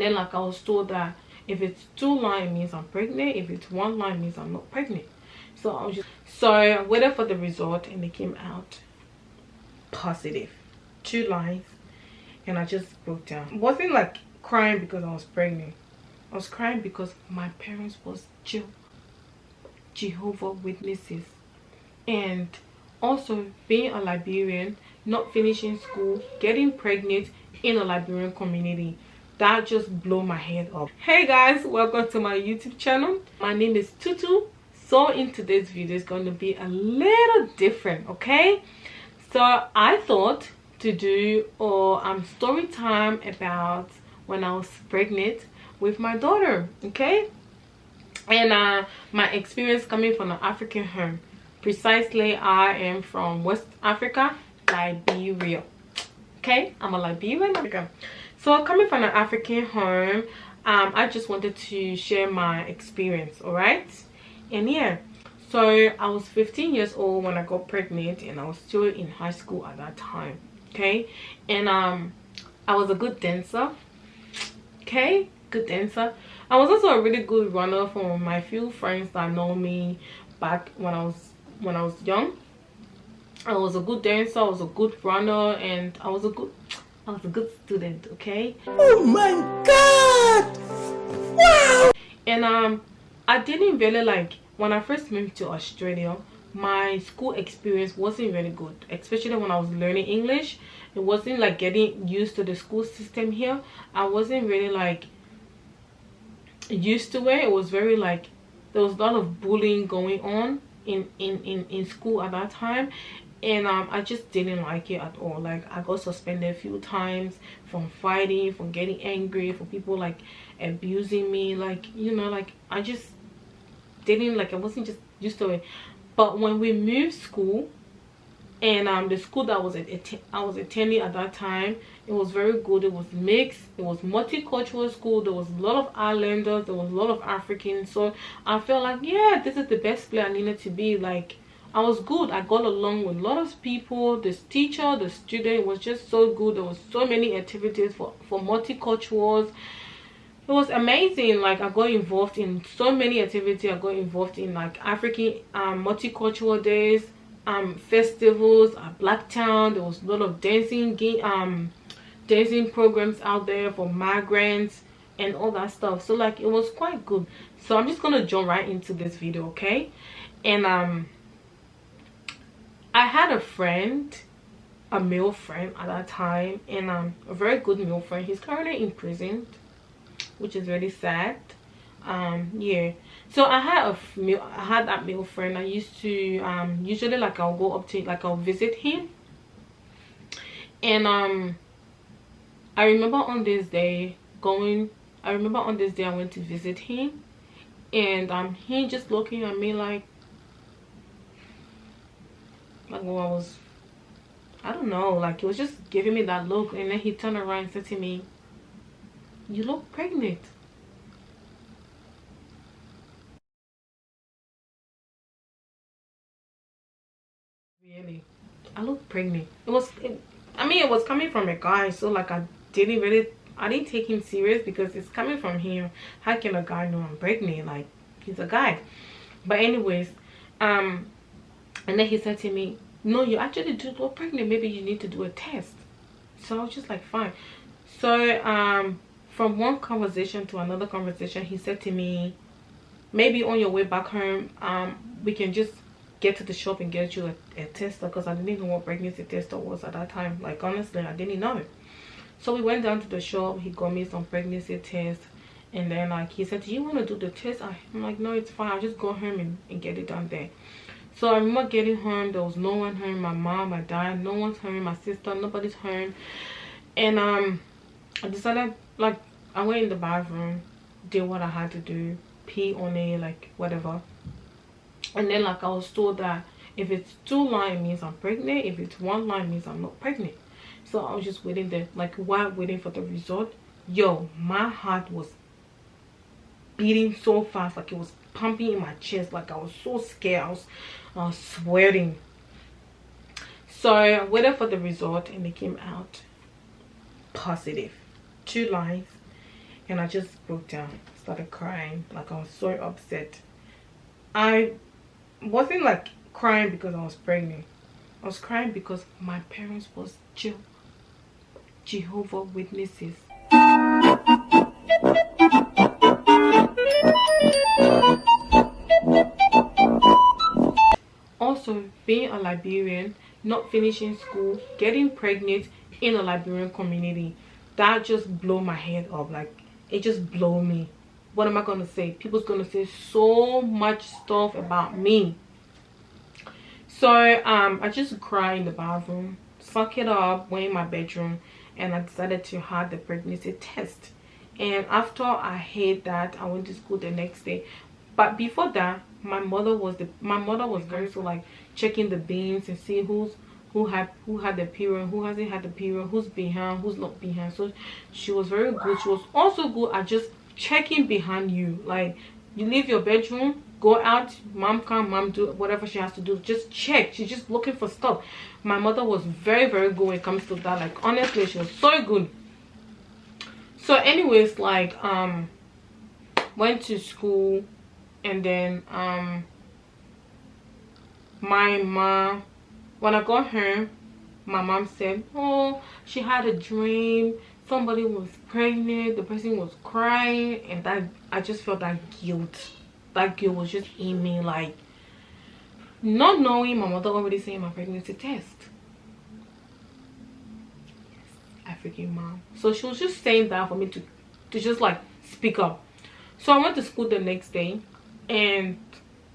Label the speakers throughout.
Speaker 1: then like I was told that if it's 2 lines, it means I'm pregnant. If it's 1 line, it means I'm not pregnant. So I waited for the result, and it came out positive. 2 lines, and I just broke down. I wasn't like crying because I was pregnant. I was crying because my parents was Jehovah Witnesses, and also being a Liberian, not finishing school, getting pregnant in a Liberian community, that just blew my head up. Hey guys, welcome to my YouTube channel. My name is Tutu. So in today's video is going to be a little different, okay? So I thought to do story time about when I was pregnant with my daughter, okay? And my experience coming from an African home. Precisely, I am from West Africa, Liberia. Okay, I'm a Liberian. Okay. So coming from an African home, I just wanted to share my experience, all right? And yeah, so I was 15 years old when I got pregnant, and I was still in high school at that time, okay? And I was a good dancer, okay? Good dancer. I was also a really good runner for my few friends that know me back when I was young. I was a good dancer, I was a good runner, and I was a good student, okay?
Speaker 2: Oh my god! Wow!
Speaker 1: And I didn't really like, when I first moved to Australia, my school experience wasn't really good, especially when I was learning English. It wasn't like getting used to the school system here. I wasn't really like used to it. It was very like, there was a lot of bullying going on in school at that time, and I just didn't like it at all. Like, I got suspended a few times from fighting, from getting angry, for people like abusing me, like, you know, like I just didn't like, I wasn't just used to it. But when we moved school, and the school that I was attending at that time, it was very good. It was mixed, it was multicultural school. There was a lot of islanders, there was a lot of Africans. So I felt like, yeah, this is the best place I needed to be. Like, I was good. I got along with a lot of people. This teacher, the student was just so good. There was so many activities for multiculturals. It was amazing. Like, I got involved in so many activities. I got involved in like African multicultural days, festivals at Blacktown. There was a lot of dancing programs out there for migrants and all that stuff. So like, it was quite good. So I'm just gonna jump right into this video, okay? And I had a friend, a male friend at that time, and a very good male friend. He's currently in prison, which is really sad. Yeah, so I had that male friend. I used to usually, like, I'll go up to, like, I'll visit him. And I remember on this day I went to visit him, and he just looking at me like I don't know, like, he was just giving me that look. And then he turned around and said to me, "You look pregnant." Really, I look pregnant. It was coming from a guy, so like, I didn't take him serious because it's coming from him. How can a guy know I'm pregnant? Like, he's a guy. But anyways, and then he said to me, "No, you actually do look pregnant. Maybe you need to do a test." So I was just like, fine. So from one conversation to another conversation, he said to me, "Maybe on your way back home, we can just get to the shop and get you a tester," because I didn't know what pregnancy tester was at that time. Like, honestly, I didn't know. So we went down to the shop. He got me some pregnancy tests, and then like, he said, "Do you want to do the test?" I'm like, "No, it's fine. I'll just go home and get it done there." So I remember getting home. There was no one home. My mom, my dad, no one's home. My sister, nobody's home. And I decided, like, I went in the bathroom, did what I had to do, pee on it, like, whatever. And then like, I was told that if it's 2 lines, it means I'm pregnant. If it's 1 line, it means I'm not pregnant. So I was just waiting there, like, while waiting for the result. Yo, my heart was beating so fast, like it was pumping in my chest. Like, I was so scared. I was sweating. So I waited for the result, and it came out positive. 2 lines, and I just broke down, started crying. Like, I was so upset. I wasn't like crying because I was pregnant. I was crying because my parents was Jehovah Witnesses. Also, being a Liberian, not finishing school, getting pregnant in a Liberian community, that just blew my head up. Like, it just blew me. What am I gonna say? People's gonna say so much stuff about me. So I just cried in the bathroom, suck it up, went in my bedroom, and I decided to have the pregnancy test. And after I had that, I went to school the next day. But before that, my mother was going to like checking the bins and see who had the period, who hasn't had the period, who's behind, who's not behind. So she was very good. She was also good at just checking behind you. Like, you leave your bedroom, go out, mom come, mom do whatever she has to do, just check. She's just looking for stuff. My mother was very, very good when it comes to that. Like, honestly, she was so good. So anyways, like, went to school, and then my mom, when I got home, my mom said, oh, she had a dream, somebody was pregnant, the person was crying, and that I just felt that guilt. That guilt was just in me, like, not knowing my mother already saying my pregnancy test. African mom. So she was just saying that for me to just like speak up. So I went to school the next day, and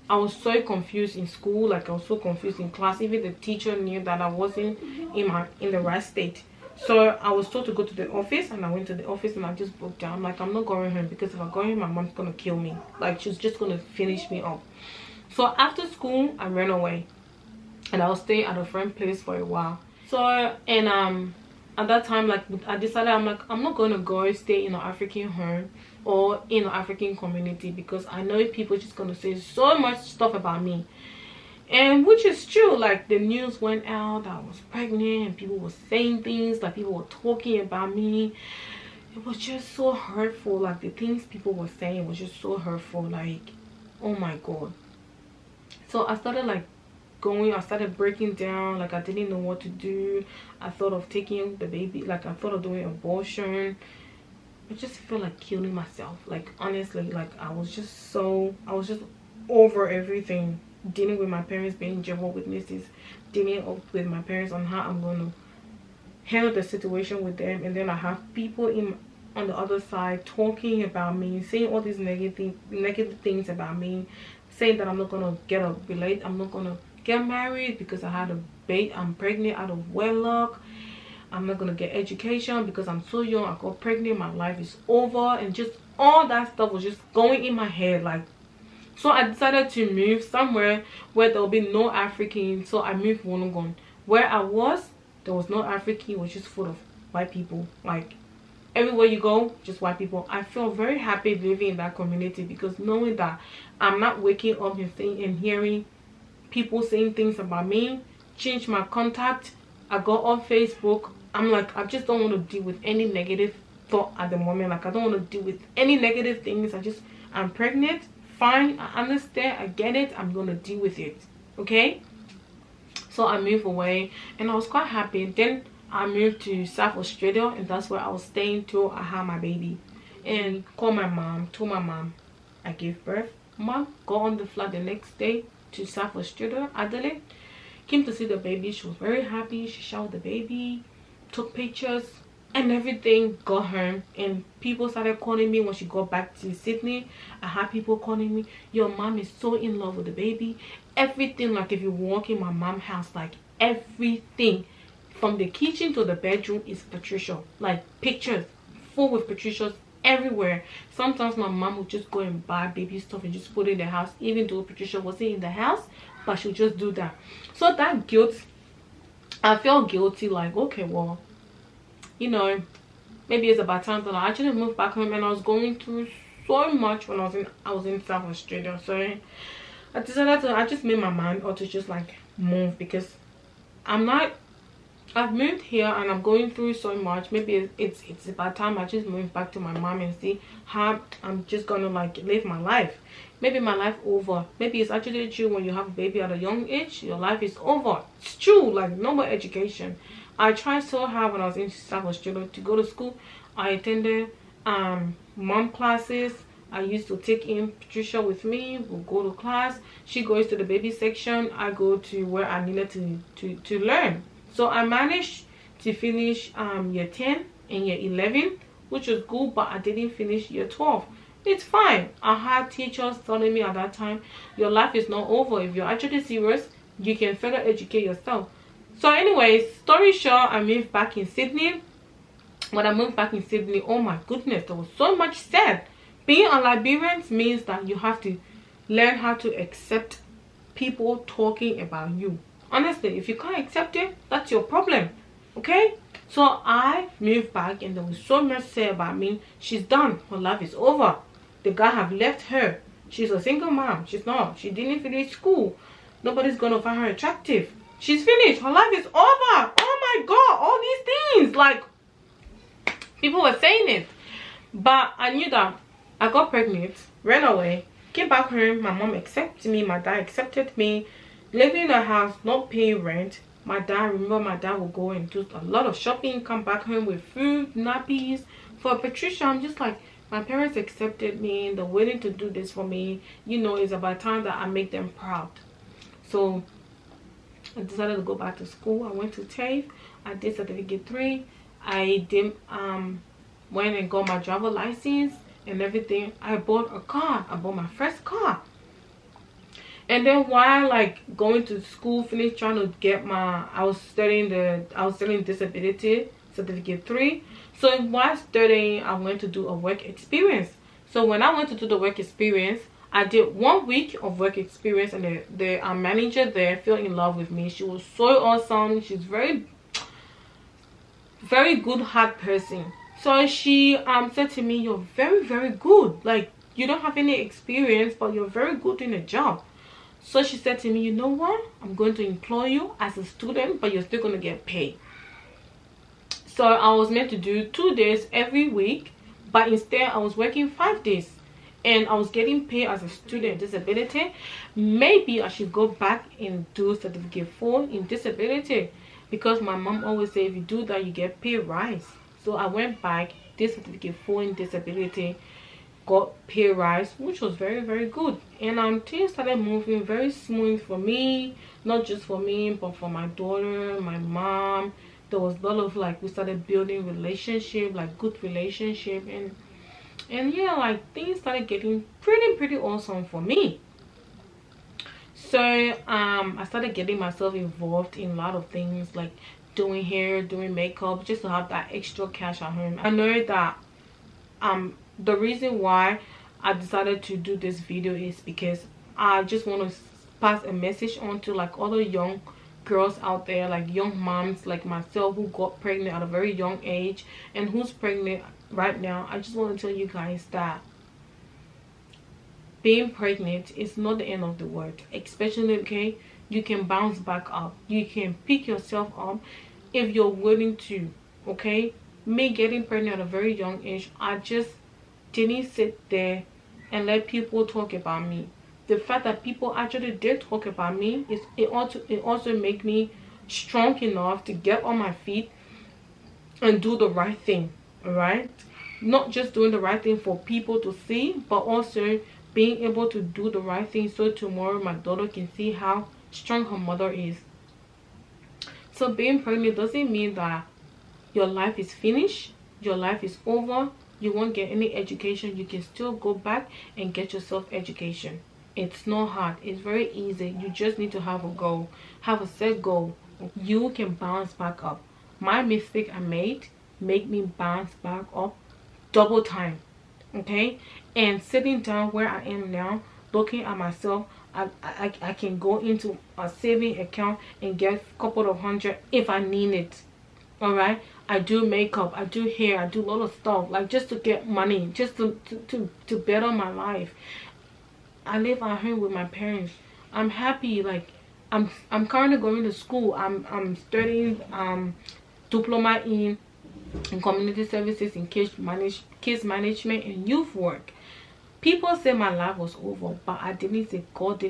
Speaker 1: I was so confused in school. Like, I was so confused in class. Even the teacher knew that I wasn't in the right state. So I was told to go to the office, and I went to the office, and I just broke down. Like, I'm not going home, because if I go home, my mom's gonna kill me. Like, she's just gonna finish me up. So after school, I ran away, and I was staying at a friend's place for a while. So, and at that time, like, I decided, I'm like, I'm not gonna go stay in an African home or in an African community, because I know people just gonna say so much stuff about me. And which is true. Like, the news went out that I was pregnant, and people were saying things, like, people were talking about me. It was just so hurtful. Like, the things people were saying was just so hurtful. Like, oh my god. So I started like I started breaking down. Like, I didn't know what to do. I thought of taking the baby. Like, I thought of doing abortion. I just felt like killing myself. Like, honestly, like, I was just over everything. Dealing with my parents being Jehovah's Witnesses, dealing with my parents on how I'm going to handle the situation with them, and then I have people on the other side talking about me, saying all these negative things about me, saying that I'm not gonna I'm not gonna get married because I had a baby, I'm pregnant out of wedlock. I'm not gonna get education because I'm so young, I got pregnant, my life is over, and just all that stuff was just going in my head. Like, so I decided to move somewhere where there will be no African. So I moved Wollongong. Where I was, there was no African. It was just full of white people. Like, everywhere you go, just white people. I felt very happy living in that community, because knowing that I'm not waking up and hearing people saying things about me. Changed my contact. I got on Facebook. I'm like, I just don't want to deal with any negative thought at the moment. Like, I don't want to deal with any negative things. I'm pregnant. Fine, I understand, I get it, I'm gonna deal with it. Okay, so I moved away, and I was quite happy. Then I moved to South Australia, and that's where I was staying till I had my baby. And told my mom I gave birth. Mom got on the flight the next day to South Australia, Adelaide, came to see the baby. She was very happy. She showered the baby, took pictures and everything. Got home, and people started calling me when she got back to Sydney. I had people calling me, your mom is so in love with the baby. Everything, like, if you walk in my mom's house, like, everything from the kitchen to the bedroom is Patricia. Like, pictures full with Patricia's everywhere. Sometimes my mom would just go and buy baby stuff and just put it in the house, even though Patricia wasn't in the house, but she'll just do that. So that guilt, I felt guilty. Like, okay, well, you know, maybe it's about time that I actually moved back home. And I was going through so much when I was in South Australia. So I decided I just made my mind up to just like move, because I'm not I've moved here and I'm going through so much. Maybe it's about time I just move back to my mom and see how I'm just gonna like live my life. Maybe my life over. Maybe it's actually true when you have a baby at a young age, your life is over. It's true, like no more education. I tried so hard when I was in South Australia to go to school. I attended mom classes. I used to take in Patricia with me. We'll go to class. She goes to the baby section. I go to where I needed to learn. So I managed to finish year 10 and year 11, which was good, but I didn't finish year 12. It's fine. I had teachers telling me at that time, your life is not over. If you're actually serious, you can further educate yourself. So anyways, story short, I moved back in Sydney. When I moved back in Sydney, oh my goodness, there was so much said. Being a Liberian means that you have to learn how to accept people talking about you. Honestly, if you can't accept it, that's your problem. Okay? So I moved back and there was so much said about me. She's done. Her life is over. The guy have left her. She's a single mom. She's not. She didn't finish school. Nobody's gonna find her attractive. She's finished. Her life is over. Oh my god. All these things. Like, people were saying it. But I knew that I got pregnant, ran away, came back home. My mom accepted me. My dad accepted me. Living in the house, not paying rent. My dad, remember my dad would go and do a lot of shopping, come back home with food, nappies. For Patricia, I'm just like, my parents accepted me. They're willing to do this for me. You know, it's about time that I make them proud. So I decided to go back to school. I went to TAFE. I did certificate 3. I did went and got my driver license and everything. I bought a car. I bought my first car. And then while like going to school, finished trying to get my, I was studying disability certificate 3. So while studying, I went to do a work experience. So when I went to do the work experience, I did 1 week of work experience, and the manager there fell in love with me. She was so awesome. She's very good heart person. So she said to me, you're very, very good. Like, you don't have any experience, but you're very good in a job. So she said to me, you know what? I'm going to employ you as a student, but you're still going to get paid. So I was meant to do 2 days every week, but instead I was working 5 days. And I was getting paid as a student disability. Maybe I should go back and do certificate 4 in disability, because my mom always said if you do that, you get paid rise. So I went back, did certificate 4 in disability, got pay rise, which was very, very good. And things started moving very smooth for me, not just for me, but for my daughter, my mom. There was a lot of like, we started building relationship, like good relationship, and yeah, like things started getting pretty awesome for me. So I started getting myself involved in a lot of things, like doing hair, doing makeup, just to have that extra cash at home. I know that the reason why I decided to do this video is because I just want to pass a message on to like other young girls out there, like young moms like myself who got pregnant at a very young age and who's pregnant right now. I just want to tell you guys that being pregnant is not the end of the world, especially, okay, you can bounce back up, you can pick yourself up if you're willing to. Okay, me getting pregnant at a very young age, I just didn't sit there and let people talk about me. The fact that people actually did talk about me, it also made me strong enough to get on my feet and do the right thing. All right, not just doing the right thing for people to see, but also being able to do the right thing so tomorrow my daughter can see how strong her mother is. So being pregnant doesn't mean that your life is finished, your life is over, you won't get any education. You can still go back and get yourself education. It's not hard, it's very easy. You just need to have a goal, have a set goal. You can bounce back up. My mistake I made me bounce back up double time. Okay, and sitting down where I am now, looking at myself, I can go into a saving account and get a couple of hundred if I need it. All right, I do makeup, I do hair, I do a lot of stuff, like just to get money, just to better my life. I live at home with my parents. I'm happy. Like, I'm currently going to school. I'm studying diploma in community services in case management and youth work. People say my life was over, but I didn't say God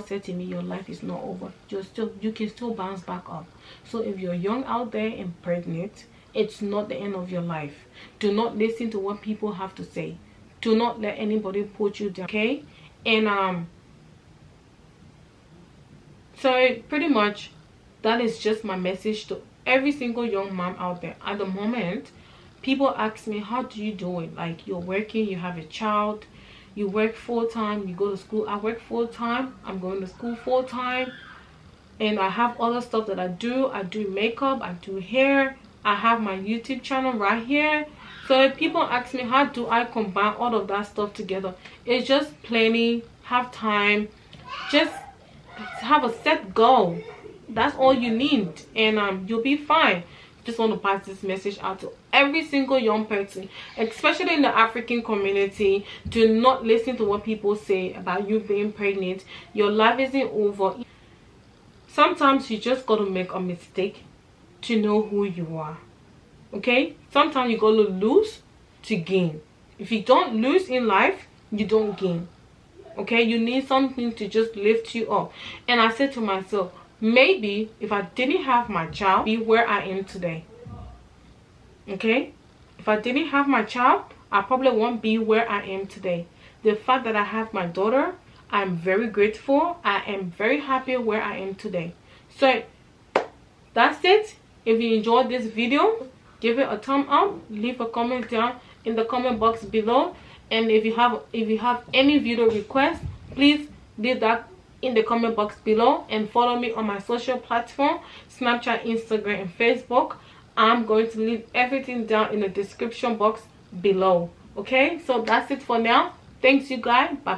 Speaker 1: said to me, your life is not over. You can still bounce back up. So if you're young out there and pregnant, it's not the end of your life. Do not listen to what people have to say. Do not let anybody put you down, okay? And so pretty much that is just my message to every single young mom out there. At the moment, people ask me, how do you do it? Like, you're working, you have a child, you work full-time, you go to school. I work full-time, I'm going to school full-time, and I have other stuff that I do. I do makeup, I do hair, I have my YouTube channel right here. So if people ask me, how do I combine all of that stuff together? It's just planning, have time, just have a set goal. That's all you need, and you'll be fine. Just want to pass this message out to every single young person, especially in the African community. Do not listen to what people say about you being pregnant. Your life isn't over. Sometimes you just got to make a mistake to know who you are, okay? Sometimes you got to lose to gain. If you don't lose in life, you don't gain, okay? You need something to just lift you up. And I said to myself, maybe if I didn't have my child, be where I am today, okay? If I didn't have my child, I probably won't be where I am today. The fact that I have my daughter, I'm very grateful. I am very happy where I am today. So that's it. If you enjoyed this video, give it a thumb up, leave a comment down in the comment box below, and if you have any video requests, please leave that in the comment box below, and follow me on my social platform, Snapchat, Instagram, and Facebook. I'm going to leave everything down in the description box below, okay? So that's it for now. Thanks, you guys. Bye bye.